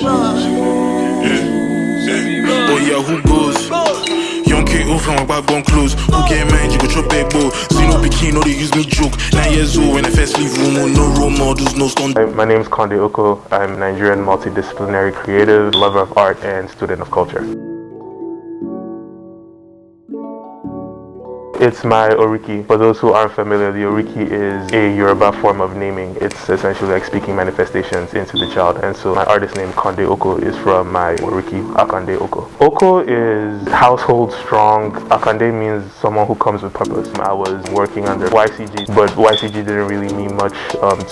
Oh yeah, who goes? Young kid over my backbone close. Who get mind, you go chop big bow. See no bikini, no they use me joke. 9 years old when I first leave room, no role models, no stone. My name is Konde.oko. I'm a Nigerian multidisciplinary creative, lover of art, and student of culture. It's my Oriki. For those who aren't familiar, the Oriki is a Yoruba form of naming. It's essentially like speaking manifestations into the child. And so my artist name Konde.oko is from my Oriki, Akande Oko. Oko is household strong. Akande means someone who comes with purpose. I was working under YCG, but YCG didn't really mean much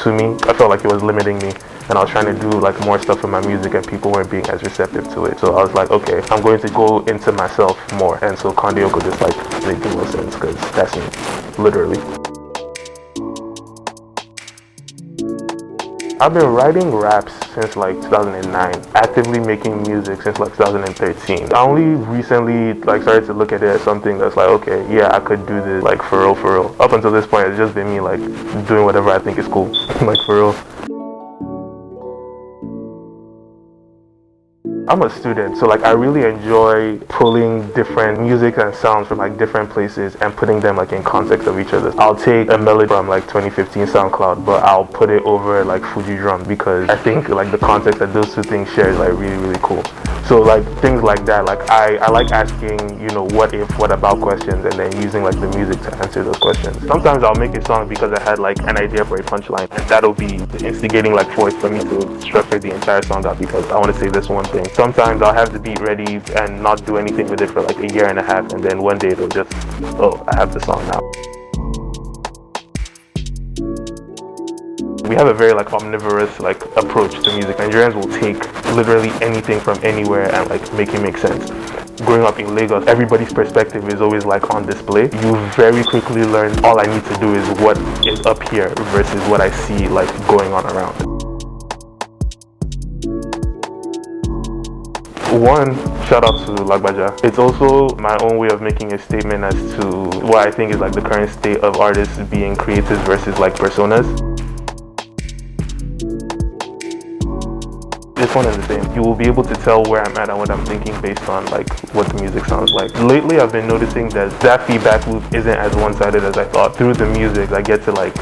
to me. I felt like it was limiting me. And I was trying to do like more stuff with my music and people weren't being as receptive to it. So I was like, okay, I'm going to go into myself more. And so Konde.oko just like made the most sense because that's me, literally. I've been writing raps since like 2009, actively making music since like 2013. I only recently like started to look at it as something that's like, okay, yeah, I could do this like for real. Up until this point, it's just been me like doing whatever I think is cool, like for real. I'm a student, so like I really enjoy pulling different music and sounds from like different places and putting them like in context of each other. I'll take a melody from like 2015 SoundCloud, but I'll put it over like Fuji drum because I think like the context that those two things share is like really cool. So like things like that, like I like asking, you know, what if, what about questions, and then using like the music to answer those questions. Sometimes I'll make a song because I had like an idea for a punchline, and that'll be the instigating like force for me to structure the entire song out because I want to say this one thing. Sometimes I'll have the beat ready and not do anything with it for like a year and a half, and then one day it'll just, oh, I have the song now. We have a very like omnivorous like approach to music. Nigerians will take literally anything from anywhere and like make it make sense. Growing up in Lagos, everybody's perspective is always like on display. You very quickly learn all I need to do is what is up here versus what I see like going on around. One, shout out to Lagbaja. It's also my own way of making a statement as to what I think is like the current state of artists being creatives versus like personas. This one is the same. You will be able to tell where I'm at and what I'm thinking based on like what the music sounds like. Lately I've been noticing that feedback loop isn't as one-sided as I thought. Through the music I get to like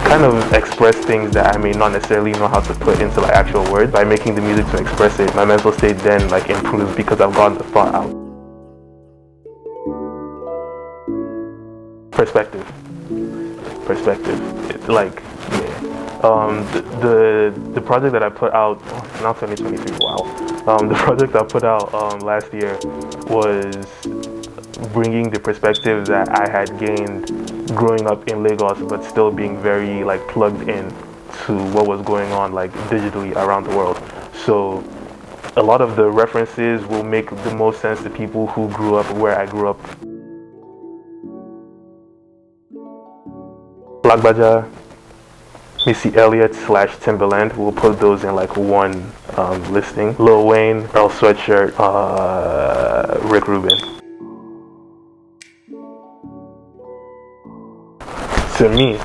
kind of express things that I may not necessarily know how to put into like actual words. By making the music to express it, my mental state then like improves because I've gotten the thought out. Perspective. It's like, yeah. The project that I put out, now 2023, wow. The project I put out last year was bringing the perspective that I had gained growing up in Lagos, but still being very like plugged in to what was going on like digitally around the world. So a lot of the references will make the most sense to people who grew up where I grew up. Lagbaja, Missy Elliott / Timbaland, we'll put those in like one listing. Lil Wayne, Earl Sweatshirt, Rick Rubin. To me,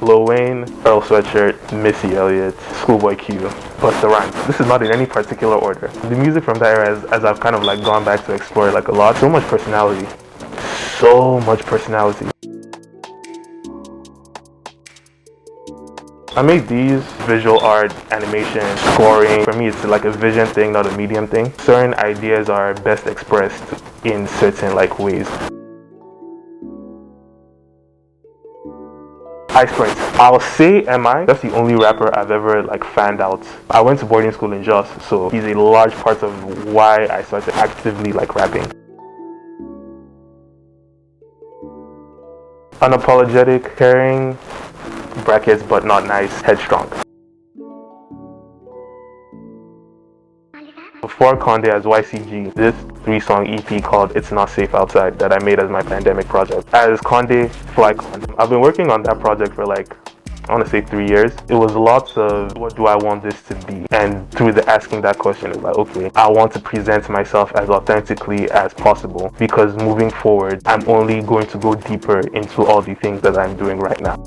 Lil Wayne, Earl Sweatshirt, Missy Elliott, Schoolboy Q, Busta Rhymes. This is not in any particular order. The music from that era, as I've kind of like gone back to explore like a lot, so much personality. I make these visual art, animation, scoring. For me, it's like a vision thing, not a medium thing. Certain ideas are best expressed in certain like ways. Ice Prince. I'll say MI, that's the only rapper I've ever like fanned out. I went to boarding school in Jos, so he's a large part of why I started actively like rapping. Unapologetic, caring, brackets but not nice, headstrong. Before Konde as YCG, this 3-song EP called It's Not Safe Outside that I made as my pandemic project. As Konde, Fly Konde. I've been working on that project for like, I want to say 3 years. It was lots of what do I want this to be? And through the asking that question, it's like, okay, I want to present myself as authentically as possible because moving forward, I'm only going to go deeper into all the things that I'm doing right now.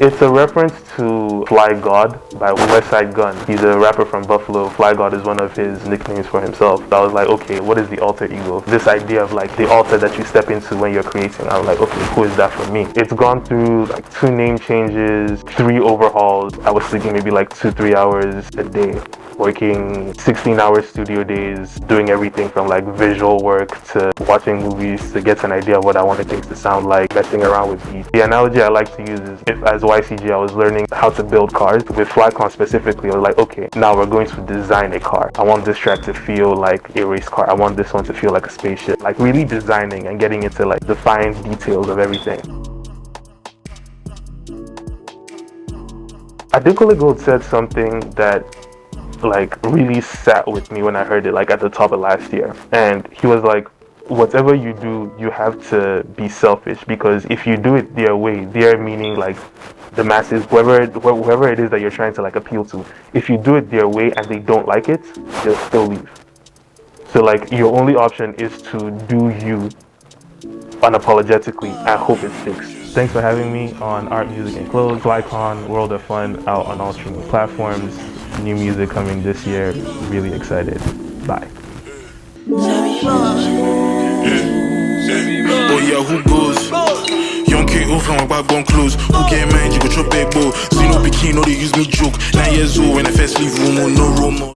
It's a reference to Fly God by West Side Gun. He's a rapper from Buffalo. Fly God is one of his nicknames for himself. I was like, okay, what is the alter ego? This idea of like the altar that you step into when you're creating. I was like, okay, who is that for me? It's gone through like 2 name changes, 3 overhauls. I was sleeping maybe like 2-3 hours a day, working 16-hour studio days, doing everything from like visual work to watching movies to get an idea of what I wanted things to sound like, messing around with beats. The analogy I like to use is if as YCG I was learning how to build cars. With Flycon specifically, I was like, okay, now we're going to design a car. I want this track to feel like a race car. I want this one to feel like a spaceship. Like really designing and getting into like the fine details of everything. Adekunle Gold said something that like really sat with me when I heard it, like at the top of last year. And he was like, whatever you do, you have to be selfish, because if you do it their way, their meaning like the masses, whoever it is that you're trying to like appeal to, if you do it their way and they don't like it, they'll still leave. So like your only option is to do you unapologetically and hope it sticks. Thanks for having me on Art, Music, and Clothes. Flycon, World of Fun, out on all streaming platforms. New music coming this year. Really excited. Bye. Oh yeah, who goes? Young kid over my backbone close. Who get mind, you go chop a bow. See no bikini, no they use me joke. 9 years old when I first leave room, no room.